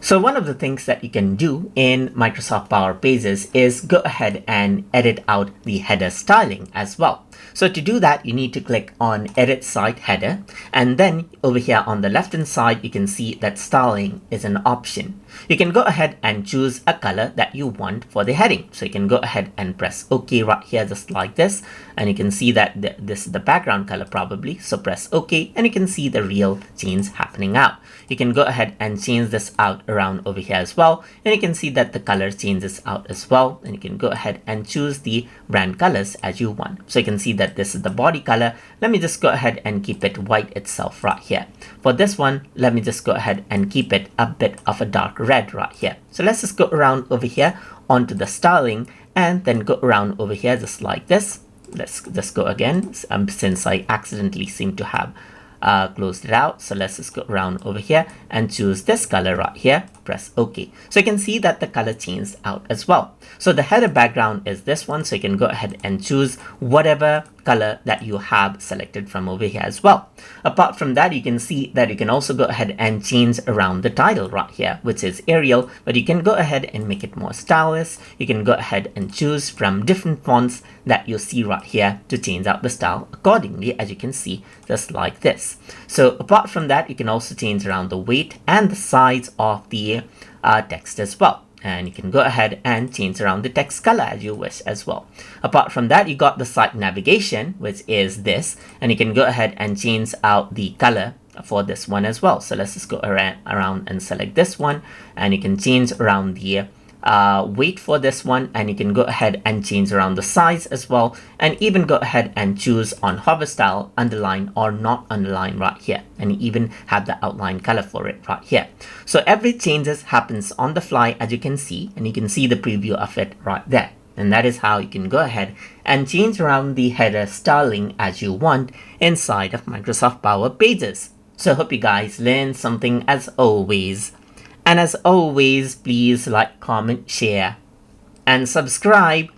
So one of the things that you can do in Microsoft Power Pages is go ahead and edit out the header styling as well. So to do that, you need to click on Edit Site Header, and then over here on the left hand side, you can see that styling is an option. You can go ahead and choose a color that you want for the heading. So you can go ahead and press OK right here, just like this. And you can see that this is the background color probably. So press OK, and you can see the real change happening out. You can go ahead and change this out around over here as well. And you can see that the color changes out as well. And you can go ahead and choose the brand colors as you want. So you can see that this is the body color. Let me just go ahead and keep it white itself right here. For this one, let me just go ahead and keep it a bit of a dark red right here. So let's just go around over here onto the styling and then go around over here just like this. Let's just go again since I accidentally seem to have closed it out. So let's just go around over here and choose this color right here. Press OK. So you can see that the color changed out as well. So the header background is this one. So you can go ahead and choose whatever color that you have selected from over here as well. Apart from that, you can see that you can also go ahead and change around the title right here, which is Arial, but you can go ahead and make it more stylish. You can go ahead and choose from different fonts that you see right here to change out the style accordingly, as you can see, just like this. So apart from that, you can also change around the weight and the size of the text as well. And you can go ahead and change around the text color as you wish as well. Apart from that, you got the site navigation, which is this, and you can go ahead and change out the color for this one as well. So let's just go around and select this one, and you can change around the weight for this one, and you can go ahead and change around the size as well, and even go ahead and choose on hover style, underline or not underline right here, and you even have the outline color for it right here. So every changes happens on the fly, as you can see, and you can see the preview of it right there. And that is how you can go ahead and change around the header styling as you want inside of Microsoft Power Pages. So I hope you guys learned something as always. And as always, please like, comment, share, and subscribe.